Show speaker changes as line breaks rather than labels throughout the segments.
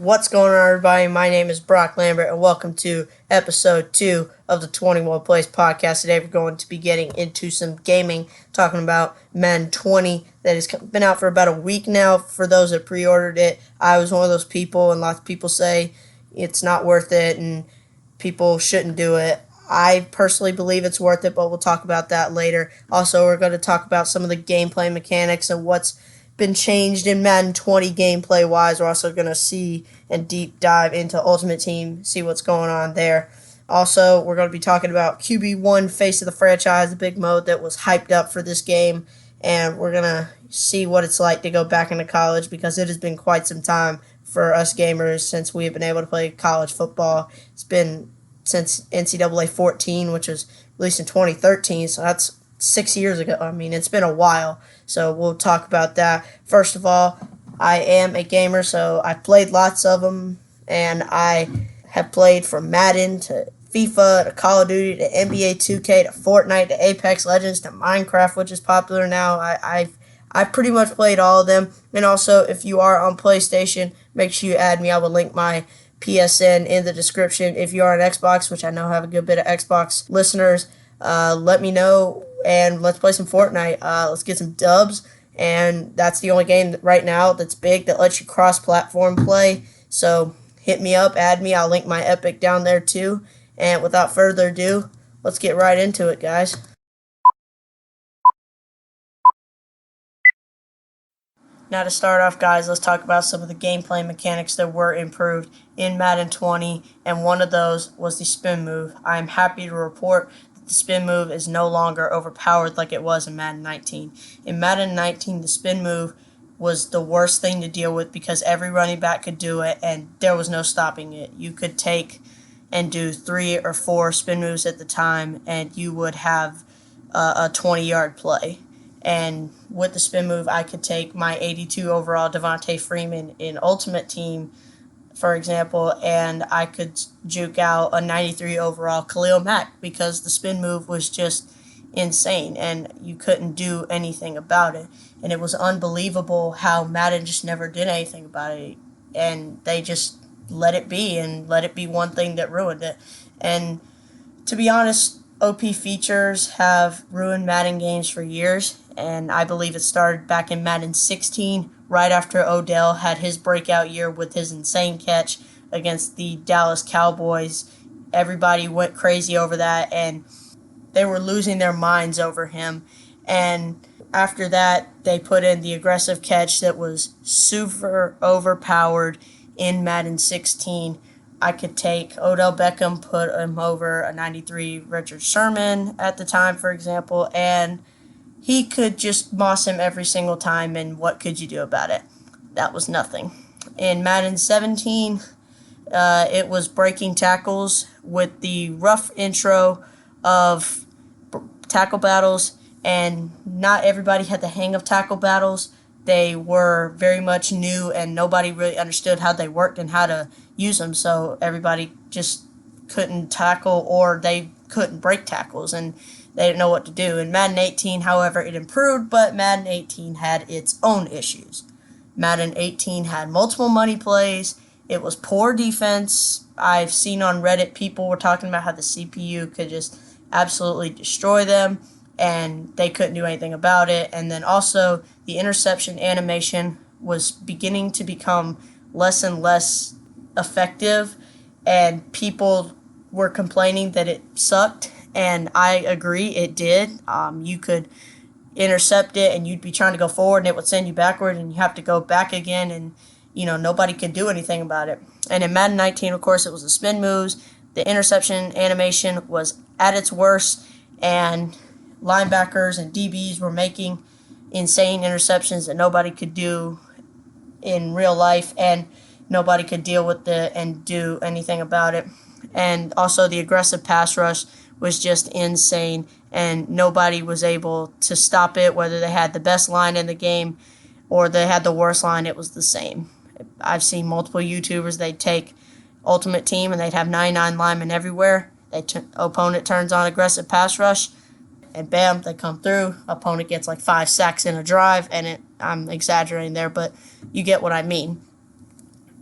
What's going on, everybody? My name is Brock Lambert, and welcome to episode 2 of the 21 Plays podcast. Today, we're going to be getting into some gaming, talking about Madden 20 that has been out for about a week now. For those that pre-ordered it, I was one of those people, and lots of people say it's not worth it and people shouldn't do it. I personally believe it's worth it, but we'll talk about that later. Also, we're going to talk about some of the gameplay mechanics and what's been changed in Madden 20 gameplay wise. We're also going to see and deep dive into Ultimate Team, see what's going on there. Also, we're going to be talking about QB1 Face of the Franchise, the big mode that was hyped up for this game, and we're going to see what it's like to go back into college, because it has been quite some time for us gamers since we have been able to play college football. It's been since NCAA 14, which was released in 2013, so that's 6 years ago. I mean, it's been a while, so we'll talk about that. First of all, I am a gamer, so I've played lots of them, and I have played from Madden to FIFA to Call of Duty to NBA 2K to Fortnite to Apex Legends to Minecraft, which is popular now. I've pretty much played all of them. And also, if you are on PlayStation, make sure you add me. I will link my PSN in the description. If you are on Xbox, which I know have a good bit of Xbox listeners, let me know, and let's play some Fortnite. Let's get some dubs, and that's the only game right now that's big that lets you cross-platform play. So hit me up, add me. I'll link my Epic down there too. And without further ado, let's get right into it, guys. Now to start off, guys, let's talk about some of the gameplay mechanics that were improved in Madden 20, and one of those was the spin move. I am happy to report that the spin move is no longer overpowered like it was in Madden 19. In Madden 19, the spin move was the worst thing to deal with because every running back could do it, and there was no stopping it. You could take and do 3 or 4 spin moves at the time, and you would have a 20-yard play. And with the spin move, I could take my 82 overall Devontae Freeman in Ultimate Team, for example, and I could juke out a 93 overall Khalil Mack because the spin move was just insane, and you couldn't do anything about it. And it was unbelievable how Madden just never did anything about it, and they just let it be, and let it be one thing that ruined it. And to be honest, OP features have ruined Madden games for years, and I believe it started back in Madden 16, right after Odell had his breakout year with his insane catch against the Dallas Cowboys. Everybody went crazy over that, and they were losing their minds over him. And after that, they put in the aggressive catch that was super overpowered in Madden 16. I could take Odell Beckham, put him over a 93 Richard Sherman at the time, for example, and he could just moss him every single time, and what could you do about it? That was nothing. In Madden 17, it was breaking tackles with the rough intro of tackle battles, and not everybody had the hang of tackle battles. They were very much new, and nobody really understood how they worked and how to use them, so everybody just couldn't tackle, or they couldn't break tackles, and they didn't know what to do. In Madden 18, however, it improved, but Madden 18 had its own issues. Madden 18 had multiple money plays. It was poor defense. I've seen on Reddit people were talking about how the CPU could just absolutely destroy them, and they couldn't do anything about it. And then also, the interception animation was beginning to become less and less effective, and people were complaining that it sucked, and I agree, it did. You could intercept it, and you'd be trying to go forward, and it would send you backward, and you have to go back again, and nobody could do anything about it. And in Madden 19, of course, it was the spin moves. The interception animation was at its worst, and linebackers and DBs were making insane interceptions that nobody could do in real life, and nobody could deal with it and do anything about it. And also, the aggressive pass rush was just insane, and nobody was able to stop it. Whether they had the best line in the game or they had the worst line, it was the same. I've seen multiple YouTubers, they'd take Ultimate Team and they'd have 99 linemen everywhere. Opponent turns on aggressive pass rush, and bam, they come through. Opponent gets like 5 sacks in a drive, and I'm exaggerating there, but you get what I mean.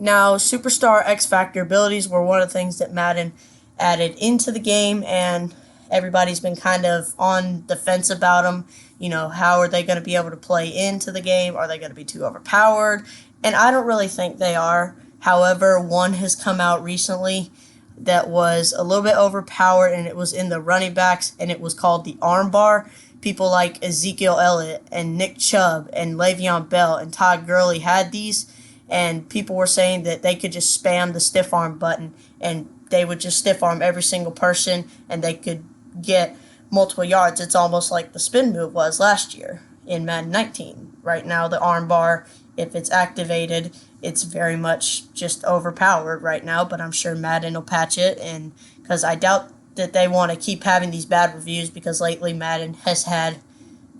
Now, Superstar XFactor abilities were one of the things that Madden added into the game, and everybody's been kind of on the fence about them. You know, how are they going to be able to play into the game? Are they going to be too overpowered? And I don't really think they are. However, one has come out recently that was a little bit overpowered, and it was in the running backs, and it was called the armbar. People like Ezekiel Elliott and Nick Chubb and Le'Veon Bell and Todd Gurley had these, and people were saying that they could just spam the stiff arm button, and they would just stiff arm every single person, and they could get multiple yards. It's almost like the spin move was last year in Madden 19. Right now, the arm bar, if it's activated, it's very much just overpowered right now, but I'm sure Madden will patch it, and because I doubt that they want to keep having these bad reviews, because lately Madden has had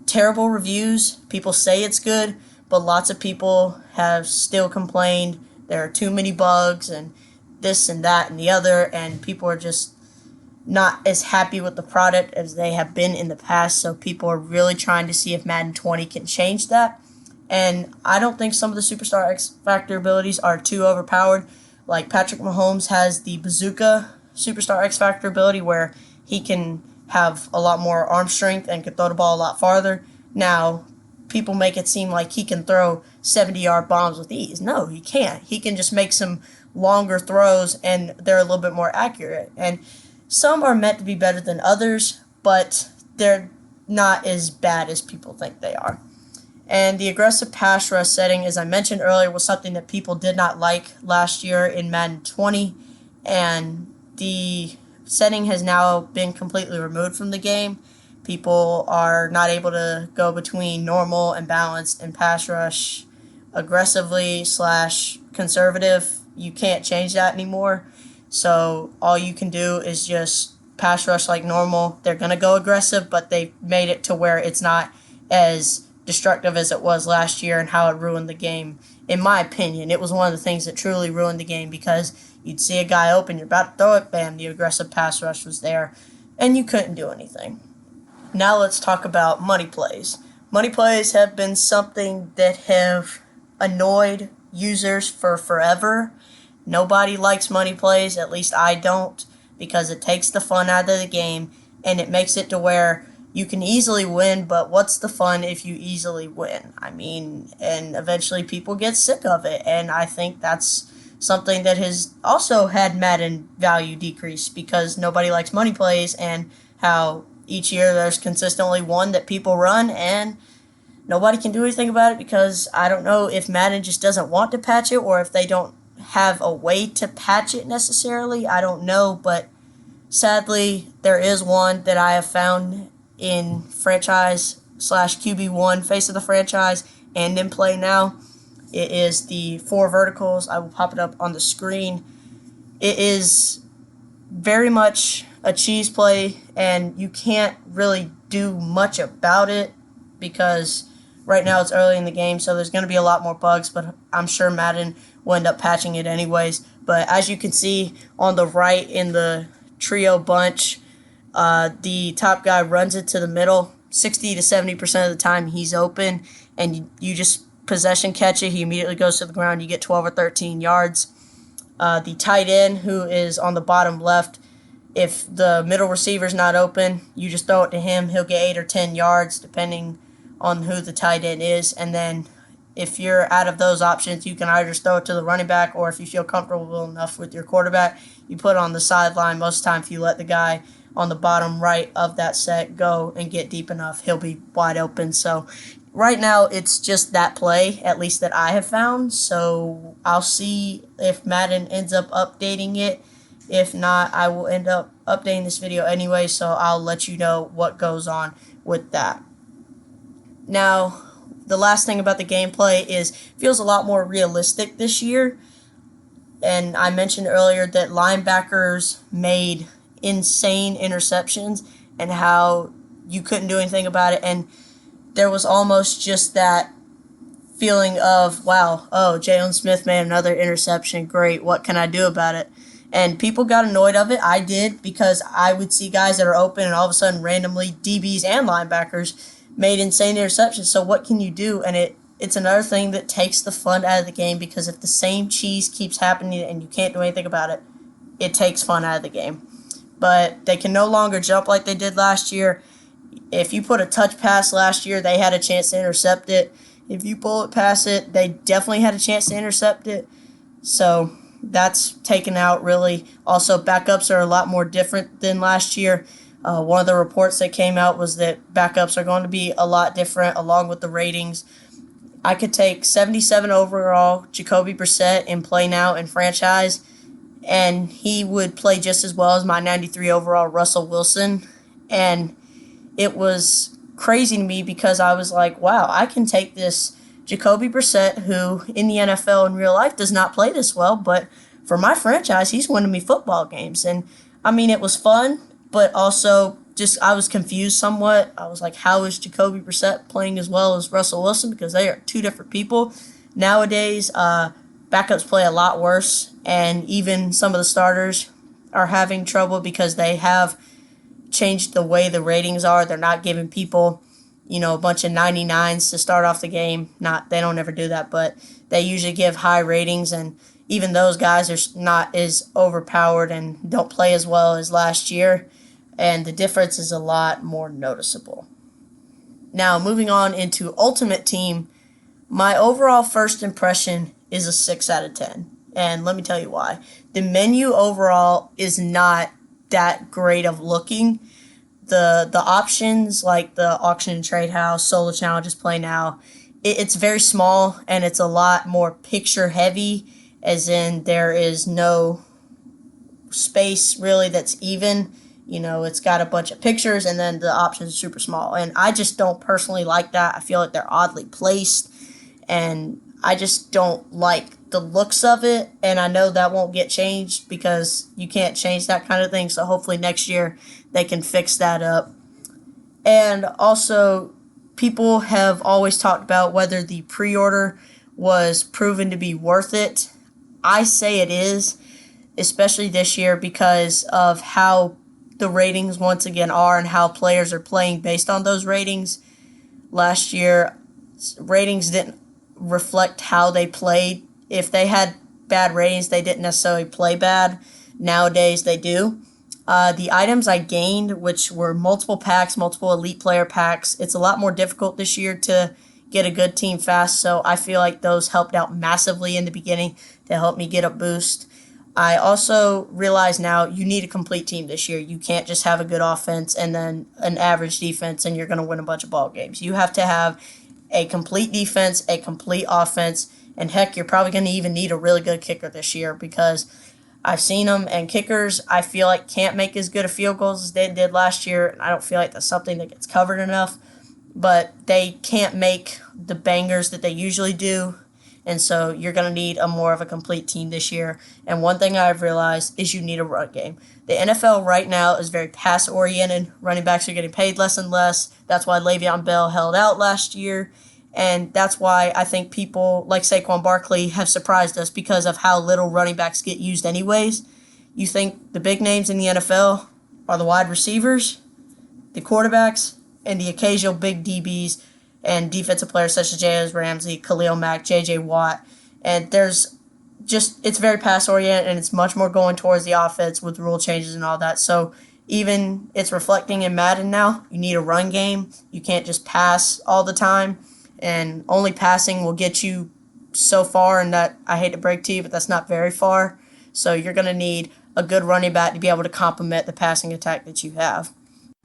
terrible reviews. People say it's good, but lots of people have still complained there are too many bugs and this and that and the other, and people are just not as happy with the product as they have been in the past. So people are really trying to see if Madden 20 can change that. And I don't think some of the Superstar X-Factor abilities are too overpowered. Like Patrick Mahomes has the Bazooka Superstar X-Factor ability where he can have a lot more arm strength and can throw the ball a lot farther. Now, people make it seem like he can throw 70-yard bombs with ease. No, he can't. He can just make some longer throws, and they're a little bit more accurate. And some are meant to be better than others, but they're not as bad as people think they are. And the aggressive pass rush setting, as I mentioned earlier, was something that people did not like last year in Madden 20, and the setting has now been completely removed from the game. People are not able to go between normal and balanced and pass rush aggressively / conservative. You can't change that anymore. So all you can do is just pass rush like normal. They're going to go aggressive, but they made it to where it's not as destructive as it was last year, and how it ruined the game. In my opinion, it was one of the things that truly ruined the game, because you'd see a guy open, you're about to throw it, bam, the aggressive pass rush was there, and you couldn't do anything. Now let's talk about money plays. Money plays have been something that have annoyed users for forever. Nobody likes money plays, at least I don't, because it takes the fun out of the game, and it makes it to where you can easily win, but what's the fun if you easily win? I mean, and eventually people get sick of it, and I think that's something that has also had Madden value decrease, because nobody likes money plays, and how each year there's consistently one that people run, and nobody can do anything about it, because I don't know if Madden just doesn't want to patch it, or if they don't have a way to patch it necessarily. I don't know, but sadly there is one that I have found in franchise / QB1 face of the franchise and in play now. It is the 4 verticals. I will pop it up on the screen. It is very much a cheese play, and you can't really do much about it, because right now it's early in the game, so there's going to be a lot more bugs, but I'm sure Madden will end up patching it anyways. But as you can see on the right in the trio bunch, the top guy runs it to the middle. 60 to 70% of the time he's open, and you just possession catch it. He immediately goes to the ground. You get 12 or 13 yards. The tight end, who is on the bottom left, if the middle receiver's not open, you just throw it to him. He'll get 8 or 10 yards, depending on who the tight end is. And then if you're out of those options, you can either just throw it to the running back, or if you feel comfortable enough with your quarterback, you put it on the sideline. Most of the time, if you let the guy on the bottom right of that set go and get deep enough, he'll be wide open. So right now, it's just that play, at least that I have found. So I'll see if Madden ends up updating it. If not, I will end up updating this video anyway, so I'll let you know what goes on with that. Now, the last thing about the gameplay is it feels a lot more realistic this year. And I mentioned earlier that linebackers made insane interceptions, and how you couldn't do anything about it. And there was almost just that feeling of, wow, oh, Jalen Smith made another interception. Great, what can I do about it? And people got annoyed of it. I did, because I would see guys that are open, and all of a sudden randomly DBs and linebackers made insane interceptions. So what can you do? And it it's another thing that takes the fun out of the game, because if the same cheese keeps happening and you can't do anything about it, it takes fun out of the game. But they can no longer jump like they did last year. If you put a touch pass last year, they had a chance to intercept it. If you bullet pass it, they definitely had a chance to intercept it. So that's taken out, really. Also, backups are a lot more different than last year. One of the reports that came out was that backups are going to be a lot different along with the ratings. I could take 77 overall Jacoby Brissett and play now in franchise, and he would play just as well as my 93 overall Russell Wilson. And it was crazy to me because I was like, wow, I can take this Jacoby Brissett, who in the NFL in real life does not play this well, but for my franchise, he's winning me football games. And I mean, it was fun, but also just I was confused somewhat. I was like, how is Jacoby Brissett playing as well as Russell Wilson? Because they are two different people. Nowadays, backups play a lot worse, and even some of the starters are having trouble because they have changed the way the ratings are. They're not giving people, a bunch of 99s to start off the game. They don't ever do that, but they usually give high ratings, and even those guys are not as overpowered and don't play as well as last year, and the difference is a lot more noticeable. Now, moving on into Ultimate Team, my overall first impression is a 6 out of 10, and let me tell you why. The menu overall is not that great of looking. The options, like the auction and trade house, solo challenges, play now, it's very small, and it's a lot more picture heavy, as in there is no space really that's even. It's got a bunch of pictures, and then the options are super small, and I just don't personally like that. I feel like they're oddly placed, and I just don't like the looks of it, and I know that won't get changed because you can't change that kind of thing, so hopefully next year they can fix that up. And also, people have always talked about whether the pre-order was proven to be worth it. I say it is, especially this year because of how the ratings once again are and how players are playing based on those ratings. Last year, ratings didn't reflect how they played. If they had bad ratings, they didn't necessarily play bad. Nowadays, they do. The items I gained, which were multiple packs, multiple elite player packs, it's a lot more difficult this year to get a good team fast, so I feel like those helped out massively in the beginning to help me get a boost. I also realize now you need a complete team this year. You can't just have a good offense and then an average defense and you're going to win a bunch of ball games. You have to have a complete defense, a complete offense, and heck, you're probably going to even need a really good kicker this year because I've seen them, and kickers, I feel like, can't make as good of field goals as they did last year, and I don't feel like that's something that gets covered enough, but they can't make the bangers that they usually do, and so you're going to need a more of a complete team this year. And one thing I've realized is you need a run game. The NFL right now is very pass-oriented. Running backs are getting paid less and less. That's why Le'Veon Bell held out last year. And that's why I think people like Saquon Barkley have surprised us because of how little running backs get used anyways. You think the big names in the NFL are the wide receivers, the quarterbacks, and the occasional big DBs and defensive players such as Jalen Ramsey, Khalil Mack, J.J. Watt. And it's very pass-oriented, and it's much more going towards the offense with rule changes and all that. So even it's reflecting in Madden now. You need a run game. You can't just pass all the time. And only passing will get you so far, and that, I hate to break to you, but that's not very far. So you're going to need a good running back to be able to complement the passing attack that you have.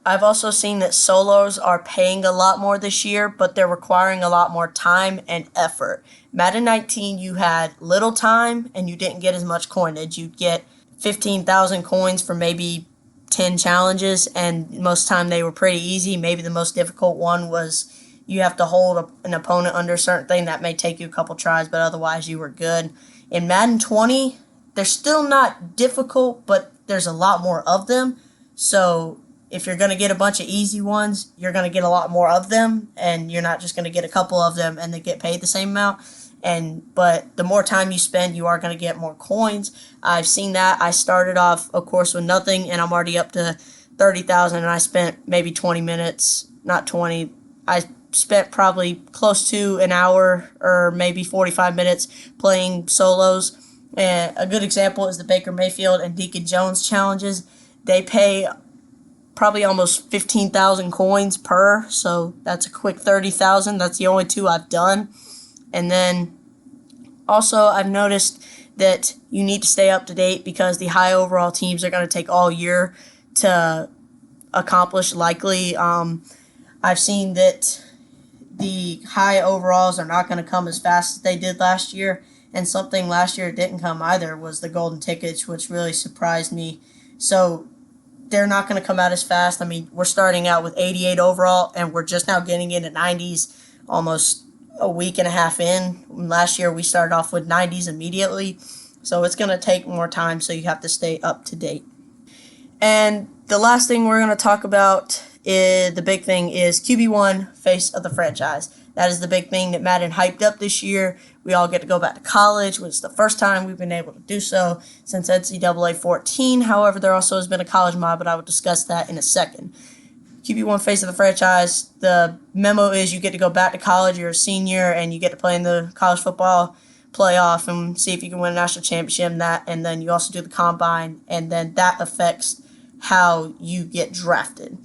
I've also seen that solos are paying a lot more this year, but they're requiring a lot more time and effort. Madden 19, you had little time, and you didn't get as much coinage. You'd get 15,000 coins for maybe 10 challenges, and most of the time they were pretty easy. Maybe the most difficult one was you have to hold an opponent under a certain thing. That may take you a couple tries, but otherwise you were good. In Madden 20, they're still not difficult, but there's a lot more of them. So if you're going to get a bunch of easy ones, you're going to get a lot more of them, and you're not just going to get a couple of them and they get paid the same amount. But the more time you spend, you are going to get more coins. I've seen that. I started off, of course, with nothing, and I'm already up to 30,000, and I spent maybe 20 minutes, not 20. I spent probably close to an hour or maybe 45 minutes playing solos. And a good example is the Baker Mayfield and Deacon Jones challenges. They pay probably almost 15,000 coins per, so that's a quick 30,000. That's the only two I've done. And then also I've noticed that you need to stay up to date because the high overall teams are going to take all year to accomplish likely. I've seen that the high overalls are not going to come as fast as they did last year, and something last year didn't come either was the golden tickets, which really surprised me. So they're not going to come out as fast. I mean, we're starting out with 88 overall, and we're just now getting into 90s almost a week and a half in. Last year we started off with 90s immediately, so it's going to take more time, so you have to stay up to date. And the last thing we're going to talk about is the big thing is QB1 face of the franchise. That is the big thing that Madden hyped up this year. We all get to go back to college, which is the first time we've been able to do so since NCAA 14. However, there also has been a college mod, but I will discuss that in a second. QB1 face of the franchise, the memo is you get to go back to college, you're a senior, and you get to play in the college football playoff and see if you can win a national championship and then you also do the combine, and then that affects how you get drafted.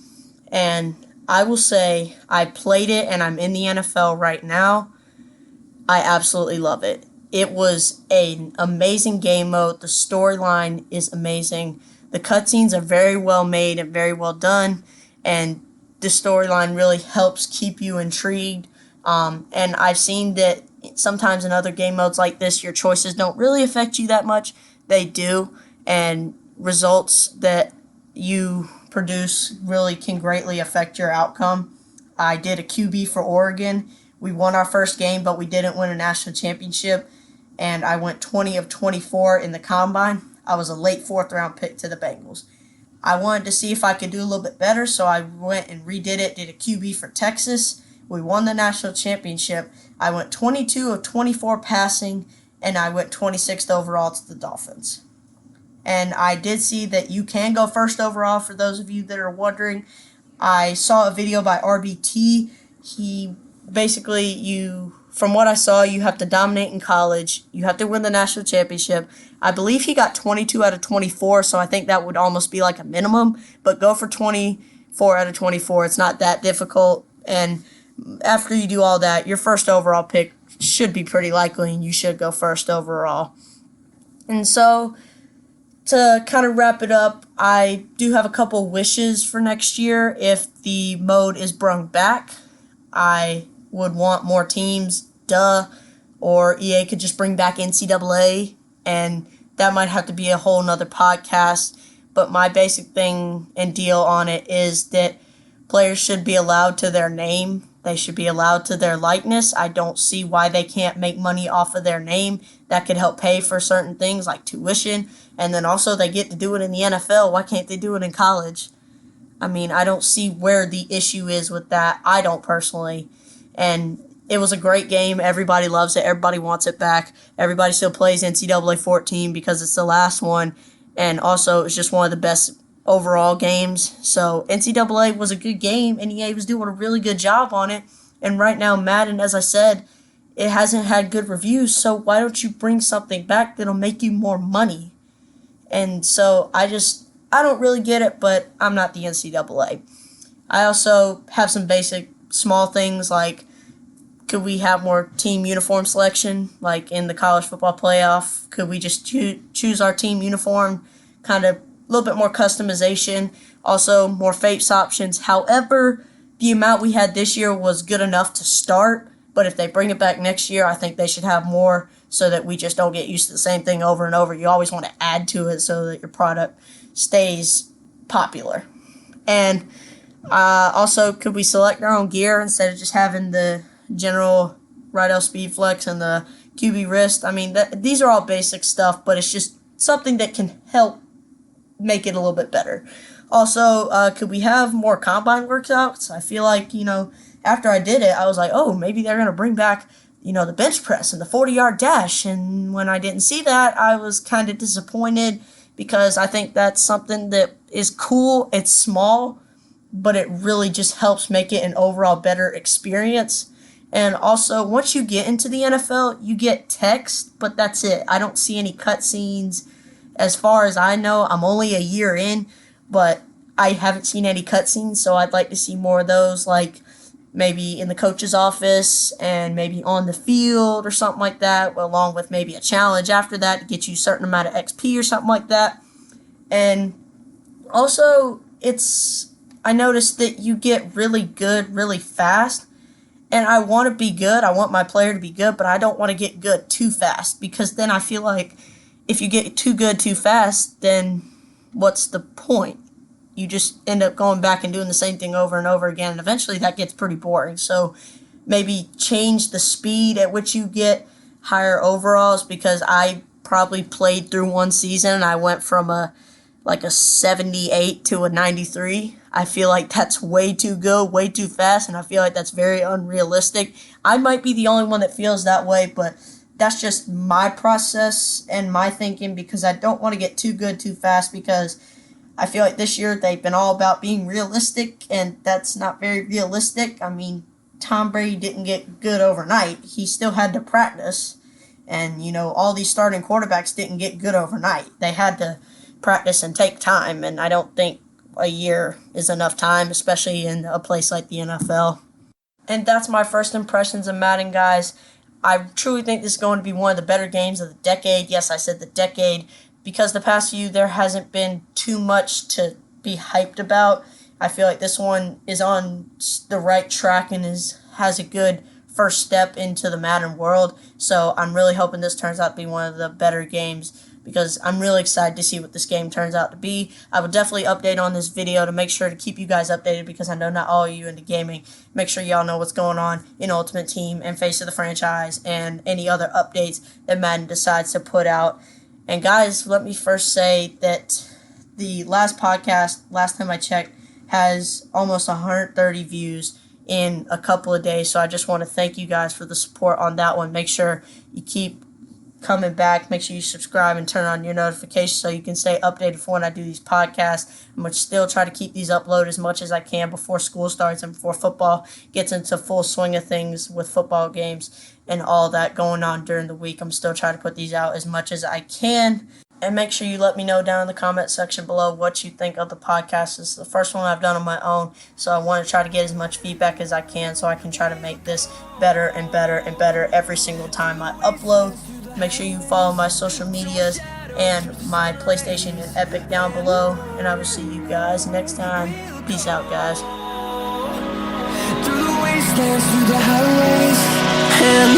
And I will say I played it and I'm in the NFL right now. I absolutely love it. It was an amazing game mode. The storyline is amazing. The cutscenes are very well made and very well done, and the storyline really helps keep you intrigued. And I've seen that sometimes in other game modes like this, your choices don't really affect you that much. They do, and results that you produce really can greatly affect your outcome. I did a QB for Oregon. We won our first game, but we didn't win a national championship, and I went 20 of 24 in the combine. I was a late fourth-round pick to the Bengals. I wanted to see if I could do a little bit better, so I went and redid it, did a QB for Texas. We won the national championship. I went 22 of 24 passing, and I went 26th overall to the Dolphins. And I did see that you can go first overall, for those of you that are wondering. I saw a video by RBT. He basically, from what I saw, you have to dominate in college. You have to win the national championship. I believe he got 22 out of 24, so I think that would almost be like a minimum. But go for 24 out of 24. It's not that difficult. And after you do all that, your first overall pick should be pretty likely, and you should go first overall. And so, to kind of wrap it up, I do have a couple wishes for next year. If the mode is brought back, I would want more teams, or EA could just bring back NCAA, and that might have to be a whole nother podcast. But my basic thing and deal on it is that players should be allowed to their name. They should be allowed to their likeness. I don't see why they can't make money off of their name. That could help pay for certain things like tuition. And then also they get to do it in the NFL. Why can't they do it in college? I mean, I don't see where the issue is with that. I don't personally. And it was a great game. Everybody loves it. Everybody wants it back. Everybody still plays NCAA 14 because it's the last one. And also, it was just one of the best overall games. So NCAA was a good game, and EA was doing a really good job on it. And right now, Madden, as I said, it hasn't had good reviews, so why don't you bring something back that'll make you more money? And so I don't really get it, but I'm not the NCAA. I also have some basic small things like, could we have more team uniform selection, like in the college football playoff? Could we just choose our team uniform, kind of a little bit more customization, also more face options. However, the amount we had this year was good enough to start, but if they bring it back next year, I think they should have more so that we just don't get used to the same thing over and over. You always want to add to it so that your product stays popular. And also, could we select our own gear instead of just having the general right L speed flex and the QB wrist? I mean, these are all basic stuff, but it's just something that can help make it a little bit better. Also, could we have more combine workouts? I feel like, after I did it, I was like, oh, maybe they're going to bring back, the bench press and the 40-yard dash. And when I didn't see that, I was kind of disappointed because I think that's something that is cool. It's small, but it really just helps make it an overall better experience. And also, once you get into the NFL, you get text, but that's it. I don't see any cutscenes. As far as I know, I'm only a year in, but I haven't seen any cutscenes, so I'd like to see more of those, like maybe in the coach's office and maybe on the field or something like that, along with maybe a challenge after that to get you a certain amount of XP or something like that. And also, I noticed that you get really good really fast, and I want to be good. I want my player to be good, but I don't want to get good too fast, because then I feel like if you get too good too fast, then what's the point? You just end up going back and doing the same thing over and over again, and eventually that gets pretty boring. So maybe change the speed at which you get higher overalls, because I probably played through one season and I went from a 78 to a 93. I feel like that's way too good, way too fast, and I feel like that's very unrealistic. I might be the only one that feels that way, but that's just my process and my thinking, because I don't want to get too good too fast, because I feel like this year they've been all about being realistic, and that's not very realistic. I mean, Tom Brady didn't get good overnight. He still had to practice, and, all these starting quarterbacks didn't get good overnight. They had to practice and take time, and I don't think a year is enough time, especially in a place like the NFL. And that's my first impressions of Madden, guys. I truly think this is going to be one of the better games of the decade. Yes, I said the decade, because the past few, there hasn't been too much to be hyped about. I feel like this one is on the right track and has a good first step into the Madden world. So I'm really hoping this turns out to be one of the better games, because I'm really excited to see what this game turns out to be. I will definitely update on this video to make sure to keep you guys updated, because I know not all of you into gaming. Make sure y'all know what's going on in Ultimate Team and Face of the Franchise and any other updates that Madden decides to put out. And guys, let me first say that the last podcast, last time I checked, has almost 130 views in a couple of days. So I just want to thank you guys for the support on that one. Make sure you keep coming back. Make sure you subscribe and turn on your notifications so you can stay updated for when I do these podcasts. I'm going to still try to keep these uploaded as much as I can before school starts and before football gets into full swing of things with football games and all that going on during the week. I'm still trying to put these out as much as I can. And make sure you let me know down in the comment section below what you think of the podcast. This is the first one I've done on my own, so I want to try to get as much feedback as I can so I can try to make this better and better and better every single time I upload. Make sure you follow my social medias and my PlayStation and Epic down below. And I will see you guys next time. Peace out, guys.
Through the wastelands, through the highways, and